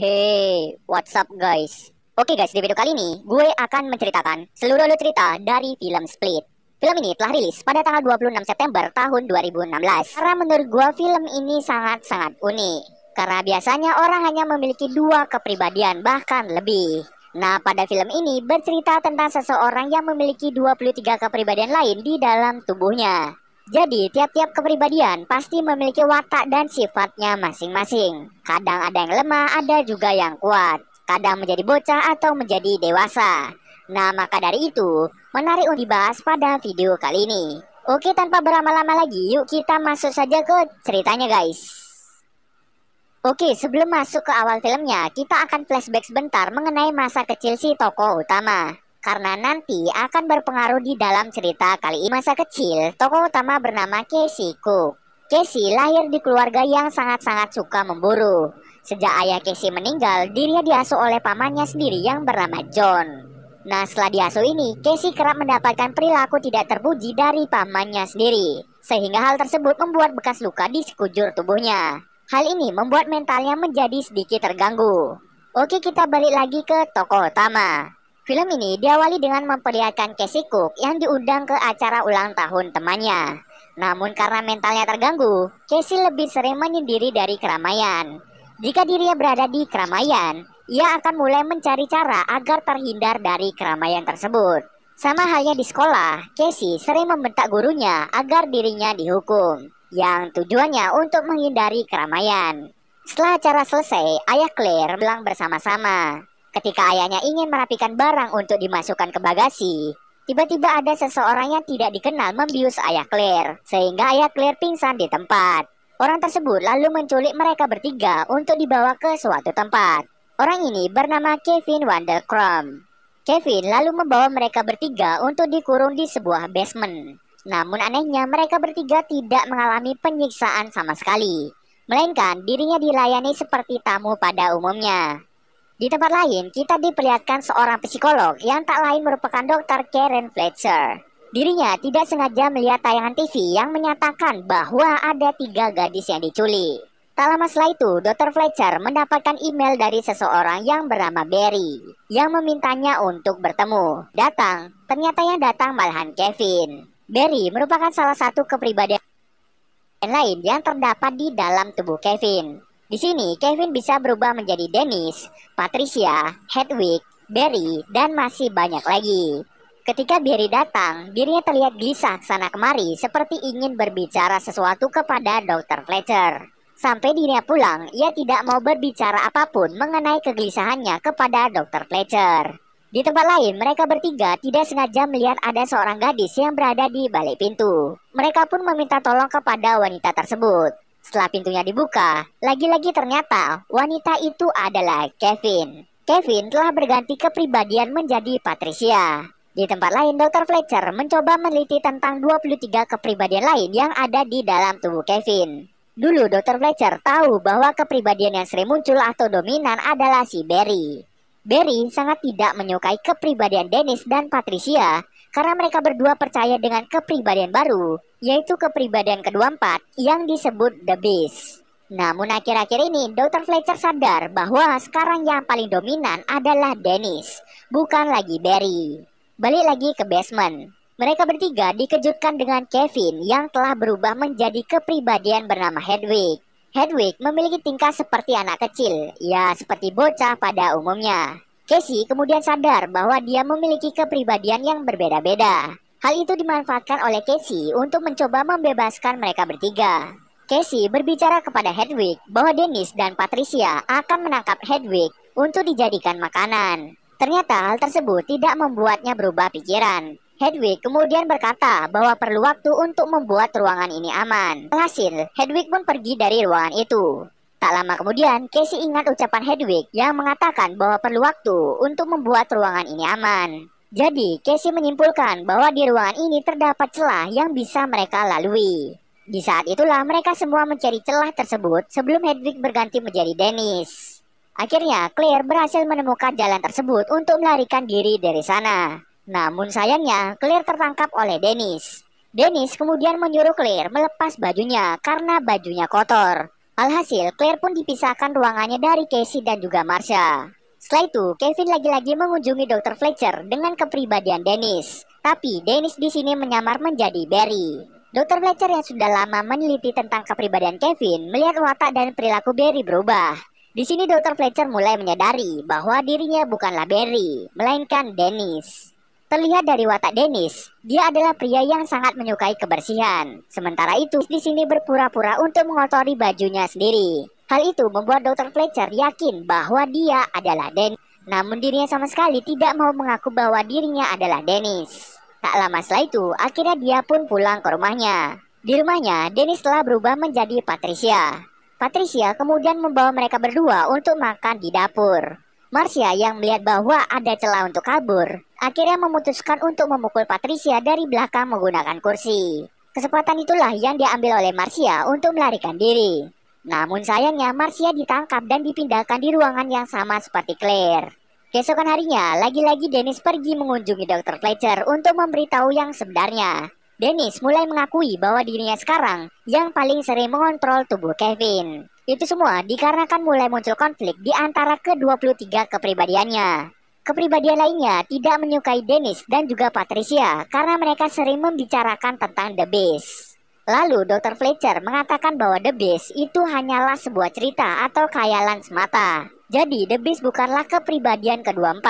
Hey, what's up guys? Oke guys, di video kali ini gue akan menceritakan seluruh alur cerita dari film Split. Film ini telah rilis pada tanggal 26 September tahun 2016. Karena menurut gue film ini sangat-sangat unik. Karena biasanya orang hanya memiliki dua kepribadian, bahkan lebih. Nah, pada film ini bercerita tentang seseorang yang memiliki 23 kepribadian lain di dalam tubuhnya. Jadi, tiap-tiap kepribadian pasti memiliki watak dan sifatnya masing-masing. Kadang ada yang lemah, ada juga yang kuat. Kadang menjadi bocah atau menjadi dewasa. Nah, maka dari itu, menarik untuk dibahas pada video kali ini. Oke, tanpa berlama-lama lagi, yuk kita masuk saja ke ceritanya guys. Oke, sebelum masuk ke awal filmnya, kita akan flashback sebentar mengenai masa kecil si tokoh utama. Karena nanti akan berpengaruh di dalam cerita kali ini. Masa kecil, tokoh utama bernama Casey Cook. Casey lahir di keluarga yang sangat-sangat suka memburu. Sejak ayah Casey meninggal, dirinya diasuh oleh pamannya sendiri yang bernama John. Nah, setelah diasuh ini, Casey kerap mendapatkan perilaku tidak terpuji dari pamannya sendiri. Sehingga hal tersebut membuat bekas luka di sekujur tubuhnya. Hal ini membuat mentalnya menjadi sedikit terganggu. Oke, kita balik lagi ke tokoh utama. Film ini diawali dengan memperlihatkan Casey Cook yang diundang ke acara ulang tahun temannya. Namun karena mentalnya terganggu, Casey lebih sering menyendiri dari keramaian. Jika dirinya berada di keramaian, ia akan mulai mencari cara agar terhindar dari keramaian tersebut. Sama halnya di sekolah, Casey sering membentak gurunya agar dirinya dihukum, yang tujuannya untuk menghindari keramaian. Setelah acara selesai, ayah Claire pulang bersama-sama. Ketika ayahnya ingin merapikan barang untuk dimasukkan ke bagasi, tiba-tiba ada seseorang yang tidak dikenal membius ayah Claire, sehingga ayah Claire pingsan di tempat. Orang tersebut lalu menculik mereka bertiga untuk dibawa ke suatu tempat. Orang ini bernama Kevin Vandercrom. Kevin lalu membawa mereka bertiga untuk dikurung di sebuah basement. Namun anehnya mereka bertiga tidak mengalami penyiksaan sama sekali, melainkan dirinya dilayani seperti tamu pada umumnya. Di tempat lain, kita diperlihatkan seorang psikolog yang tak lain merupakan Dr. Karen Fletcher. Dirinya tidak sengaja melihat tayangan TV yang menyatakan bahwa ada 3 gadis yang diculik. Tak lama setelah itu, Dr. Fletcher mendapatkan email dari seseorang yang bernama Barry, yang memintanya untuk bertemu. Ternyata yang datang malahan Kevin. Barry merupakan salah satu kepribadian lain yang terdapat di dalam tubuh Kevin. Di sini, Kevin bisa berubah menjadi Dennis, Patricia, Hedwig, Barry, dan masih banyak lagi. Ketika Barry datang, dirinya terlihat gelisah sana kemari seperti ingin berbicara sesuatu kepada Dr. Fletcher. Sampai dirinya pulang, ia tidak mau berbicara apapun mengenai kegelisahannya kepada Dr. Fletcher. Di tempat lain, mereka bertiga tidak sengaja melihat ada seorang gadis yang berada di balik pintu. Mereka pun meminta tolong kepada wanita tersebut. Setelah pintunya dibuka, lagi-lagi ternyata wanita itu adalah Kevin. Kevin telah berganti kepribadian menjadi Patricia. Di tempat lain, Dr. Fletcher mencoba meneliti tentang 23 kepribadian lain yang ada di dalam tubuh Kevin. Dulu Dr. Fletcher tahu bahwa kepribadian yang sering muncul atau dominan adalah si Barry. Barry sangat tidak menyukai kepribadian Dennis dan Patricia karena mereka berdua percaya dengan kepribadian baru, yaitu kepribadian ke-24 yang disebut The Beast. Namun akhir-akhir ini Dr. Fletcher sadar bahwa sekarang yang paling dominan adalah Dennis, bukan lagi Barry. Balik lagi ke basement. Mereka bertiga dikejutkan dengan Kevin yang telah berubah menjadi kepribadian bernama Hedwig. Hedwig memiliki tingkah seperti anak kecil, ya seperti bocah pada umumnya. Casey kemudian sadar bahwa dia memiliki kepribadian yang berbeda-beda. Hal itu dimanfaatkan oleh Casey untuk mencoba membebaskan mereka bertiga. Casey berbicara kepada Hedwig bahwa Dennis dan Patricia akan menangkap Hedwig untuk dijadikan makanan. Ternyata hal tersebut tidak membuatnya berubah pikiran. Hedwig kemudian berkata bahwa perlu waktu untuk membuat ruangan ini aman. Alhasil, Hedwig pun pergi dari ruangan itu. Tak lama kemudian, Casey ingat ucapan Hedwig yang mengatakan bahwa perlu waktu untuk membuat ruangan ini aman. Jadi, Casey menyimpulkan bahwa di ruangan ini terdapat celah yang bisa mereka lalui. Di saat itulah mereka semua mencari celah tersebut sebelum Hedwig berganti menjadi Dennis. Akhirnya, Claire berhasil menemukan jalan tersebut untuk melarikan diri dari sana. Namun sayangnya, Claire tertangkap oleh Dennis. Dennis kemudian menyuruh Claire melepas bajunya karena bajunya kotor. Alhasil, Claire pun dipisahkan ruangannya dari Casey dan juga Marsha. Setelah itu, Kevin lagi-lagi mengunjungi Dr. Fletcher dengan kepribadian Dennis. Tapi Dennis di sini menyamar menjadi Barry. Dr. Fletcher yang sudah lama meneliti tentang kepribadian Kevin melihat watak dan perilaku Barry berubah. Di sini Dr. Fletcher mulai menyadari bahwa dirinya bukanlah Barry, melainkan Dennis. Terlihat dari watak Dennis, dia adalah pria yang sangat menyukai kebersihan. Sementara itu, di sini berpura-pura untuk mengotori bajunya sendiri. Hal itu membuat Dr. Fletcher yakin bahwa dia adalah Dennis. Namun dirinya sama sekali tidak mau mengaku bahwa dirinya adalah Dennis. Tak lama setelah itu, akhirnya dia pun pulang ke rumahnya. Di rumahnya, Dennis telah berubah menjadi Patricia. Patricia kemudian membawa mereka berdua untuk makan di dapur. Marsha yang melihat bahwa ada celah untuk kabur, akhirnya memutuskan untuk memukul Patricia dari belakang menggunakan kursi. Kesempatan itulah yang diambil oleh Marsha untuk melarikan diri. Namun sayangnya Marsha ditangkap dan dipindahkan di ruangan yang sama seperti Claire. Keesokan harinya, lagi-lagi Dennis pergi mengunjungi Dr. Fletcher untuk memberitahu yang sebenarnya. Dennis mulai mengakui bahwa dirinya sekarang yang paling sering mengontrol tubuh Kevin. Itu semua dikarenakan mulai muncul konflik di antara ke-23 kepribadiannya. Kepribadian lainnya tidak menyukai Dennis dan juga Patricia karena mereka sering membicarakan tentang The Beast. Lalu Dr. Fletcher mengatakan bahwa The Beast itu hanyalah sebuah cerita atau khayalan semata. Jadi The Beast bukanlah kepribadian ke-24.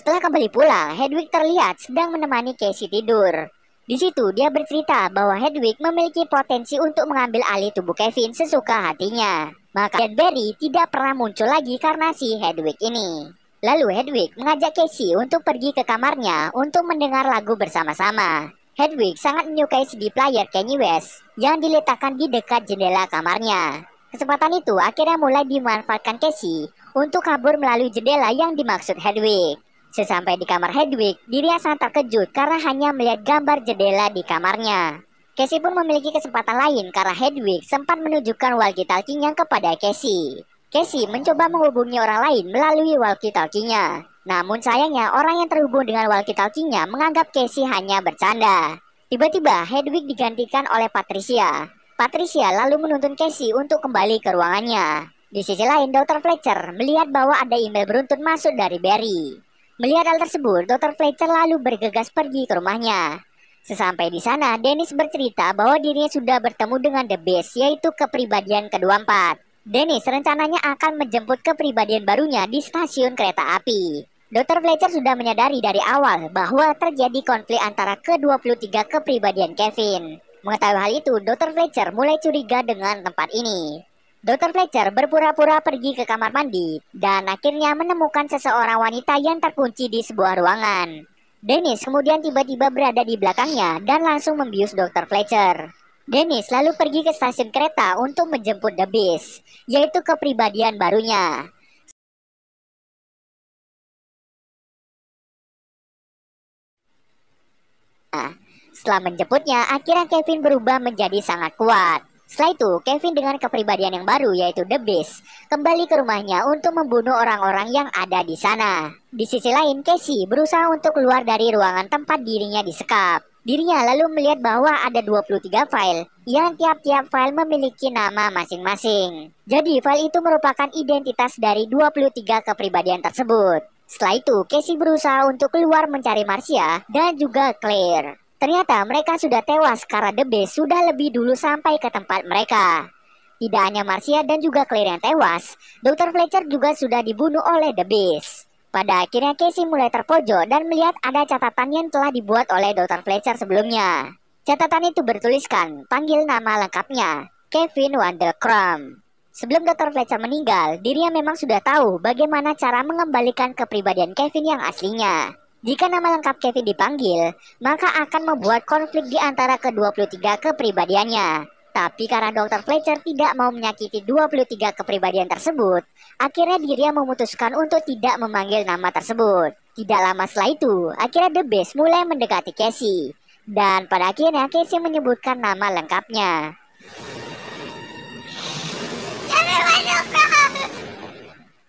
Setelah kembali pulang, Hedwig terlihat sedang menemani Casey tidur. Di situ dia bercerita bahwa Hedwig memiliki potensi untuk mengambil alih tubuh Kevin sesuka hatinya. Maka Barry tidak pernah muncul lagi karena si Hedwig ini. Lalu Hedwig mengajak Casey untuk pergi ke kamarnya untuk mendengar lagu bersama-sama. Hedwig sangat menyukai CD player Kanye West yang diletakkan di dekat jendela kamarnya. Kesempatan itu akhirnya mulai dimanfaatkan Casey untuk kabur melalui jendela yang dimaksud Hedwig. Sesampai di kamar Hedwig, dirinya sangat terkejut karena hanya melihat gambar jendela di kamarnya. Casey pun memiliki kesempatan lain karena Hedwig sempat menunjukkan walkie-talkie-nya kepada Casey. Casey mencoba menghubungi orang lain melalui walkie-talkie-nya. Namun sayangnya orang yang terhubung dengan walkie-talkie-nya menganggap Casey hanya bercanda. Tiba-tiba Hedwig digantikan oleh Patricia. Patricia lalu menuntun Casey untuk kembali ke ruangannya. Di sisi lain, Dr. Fletcher melihat bahwa ada email beruntun masuk dari Barry. Melihat hal tersebut, Dr. Fletcher lalu bergegas pergi ke rumahnya. Sesampai di sana, Dennis bercerita bahwa dirinya sudah bertemu dengan The Beast, yaitu kepribadian ke-24. Dennis rencananya akan menjemput kepribadian barunya di stasiun kereta api. Dr. Fletcher sudah menyadari dari awal bahwa terjadi konflik antara ke-23 kepribadian Kevin. Mengetahui hal itu, Dr. Fletcher mulai curiga dengan tempat ini. Dr. Fletcher berpura-pura pergi ke kamar mandi dan akhirnya menemukan seseorang wanita yang terkunci di sebuah ruangan. Dennis kemudian tiba-tiba berada di belakangnya dan langsung membius Dr. Fletcher. Dennis lalu pergi ke stasiun kereta untuk menjemput The Beast, yaitu kepribadian barunya. Setelah menjemputnya, akhirnya Kevin berubah menjadi sangat kuat. Setelah itu, Kevin dengan kepribadian yang baru yaitu The Beast kembali ke rumahnya untuk membunuh orang-orang yang ada di sana. Di sisi lain, Casey berusaha untuk keluar dari ruangan tempat dirinya disekap. Dirinya lalu melihat bahwa ada 23 file yang tiap-tiap file memiliki nama masing-masing. Jadi, file itu merupakan identitas dari 23 kepribadian tersebut. Setelah itu, Casey berusaha untuk keluar mencari Marsha dan juga Claire. Ternyata mereka sudah tewas karena The Beast sudah lebih dulu sampai ke tempat mereka. Tidak hanya Marsha dan juga Claire yang tewas, Dr. Fletcher juga sudah dibunuh oleh The Beast. Pada akhirnya Casey mulai terpojok dan melihat ada catatan yang telah dibuat oleh Dr. Fletcher sebelumnya. Catatan itu bertuliskan, panggil nama lengkapnya, Kevin Wandercrum. Sebelum Dr. Fletcher meninggal, dirinya memang sudah tahu bagaimana cara mengembalikan kepribadian Kevin yang aslinya. Jika nama lengkap Kevin dipanggil, maka akan membuat konflik di antara ke-23 kepribadiannya. Tapi karena Dr. Fletcher tidak mau menyakiti 23 kepribadian tersebut, akhirnya dirinya memutuskan untuk tidak memanggil nama tersebut. Tidak lama setelah itu, akhirnya The Beast mulai mendekati Casey. Dan pada akhirnya Casey menyebutkan nama lengkapnya.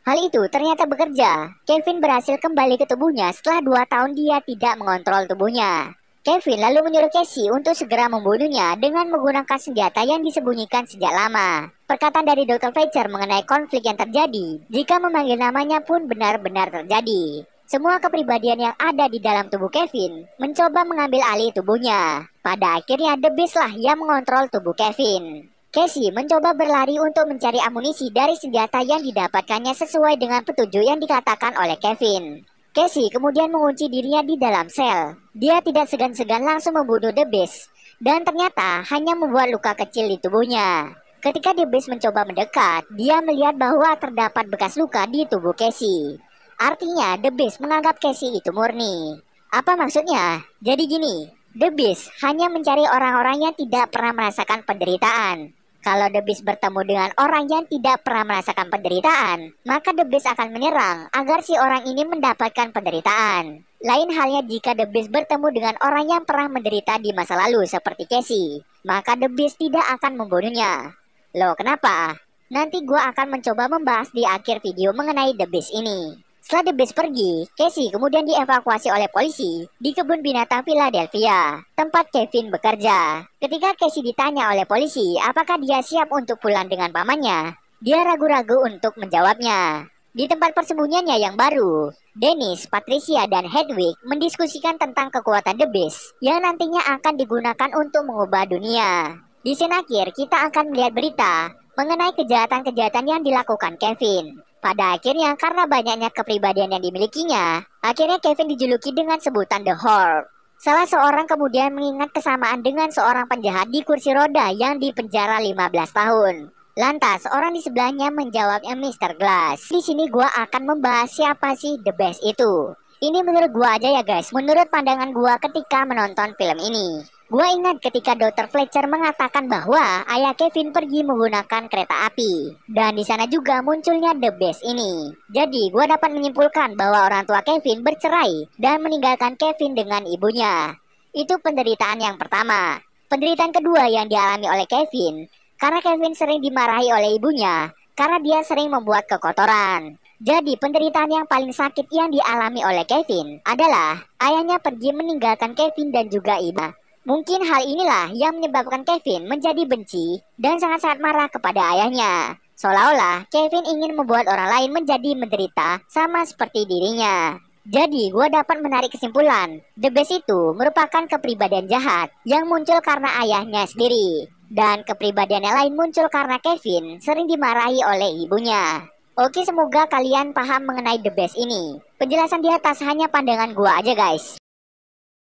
Hal itu ternyata bekerja. Kevin berhasil kembali ke tubuhnya setelah 2 tahun dia tidak mengontrol tubuhnya. Kevin lalu menyuruh Casey untuk segera membunuhnya dengan menggunakan senjata yang disembunyikan sejak lama. Perkataan dari Dr. Fletcher mengenai konflik yang terjadi jika memanggil namanya pun benar-benar terjadi. Semua kepribadian yang ada di dalam tubuh Kevin mencoba mengambil alih tubuhnya. Pada akhirnya The Beast lah yang mengontrol tubuh Kevin. Casey mencoba berlari untuk mencari amunisi dari senjata yang didapatkannya sesuai dengan petunjuk yang dikatakan oleh Kevin. Casey kemudian mengunci dirinya di dalam sel. Dia tidak segan-segan langsung membunuh The Beast, dan ternyata hanya membuat luka kecil di tubuhnya. Ketika The Beast mencoba mendekat, dia melihat bahwa terdapat bekas luka di tubuh Casey. Artinya The Beast menganggap Casey itu murni. Apa maksudnya? Jadi gini, The Beast hanya mencari orang-orang yang tidak pernah merasakan penderitaan. Kalau The Beast bertemu dengan orang yang tidak pernah merasakan penderitaan, maka The Beast akan menyerang agar si orang ini mendapatkan penderitaan. Lain halnya jika The Beast bertemu dengan orang yang pernah menderita di masa lalu seperti Casey, maka The Beast tidak akan membunuhnya. Loh, kenapa? Nanti gua akan mencoba membahas di akhir video mengenai The Beast ini. Setelah The Beast pergi, Casey kemudian dievakuasi oleh polisi di kebun binatang Philadelphia, tempat Kevin bekerja. Ketika Casey ditanya oleh polisi apakah dia siap untuk pulang dengan pamannya, dia ragu-ragu untuk menjawabnya. Di tempat persembunyiannya yang baru, Dennis, Patricia, dan Hedwig mendiskusikan tentang kekuatan The Beast yang nantinya akan digunakan untuk mengubah dunia. Di scene akhir, kita akan melihat berita mengenai kejahatan-kejahatan yang dilakukan Kevin. Pada akhirnya, karena banyaknya kepribadian yang dimilikinya, akhirnya Kevin dijuluki dengan sebutan The Hulk. Salah seorang kemudian mengingat kesamaan dengan seorang penjahat di kursi roda yang dipenjara 15 tahun. Lantas, orang di sebelahnya menjawabnya Mr. Glass. Di sini gua akan membahas siapa sih The Beast itu. Ini menurut gua aja ya guys, menurut pandangan gua ketika menonton film ini. Gua ingat ketika Dr. Fletcher mengatakan bahwa ayah Kevin pergi menggunakan kereta api. Dan di sana juga munculnya The Beast ini. Jadi gua dapat menyimpulkan bahwa orang tua Kevin bercerai dan meninggalkan Kevin dengan ibunya. Itu penderitaan yang pertama. Penderitaan kedua yang dialami oleh Kevin, karena Kevin sering dimarahi oleh ibunya, karena dia sering membuat kekotoran. Jadi penderitaan yang paling sakit yang dialami oleh Kevin adalah ayahnya pergi meninggalkan Kevin dan juga ibunya. Mungkin hal inilah yang menyebabkan Kevin menjadi benci dan sangat-sangat marah kepada ayahnya. Seolah-olah Kevin ingin membuat orang lain menjadi menderita sama seperti dirinya. Jadi gue dapat menarik kesimpulan, The Beast itu merupakan kepribadian jahat yang muncul karena ayahnya sendiri. Dan kepribadian yang lain muncul karena Kevin sering dimarahi oleh ibunya. Oke, semoga kalian paham mengenai The Beast ini. Penjelasan di atas hanya pandangan gue aja guys.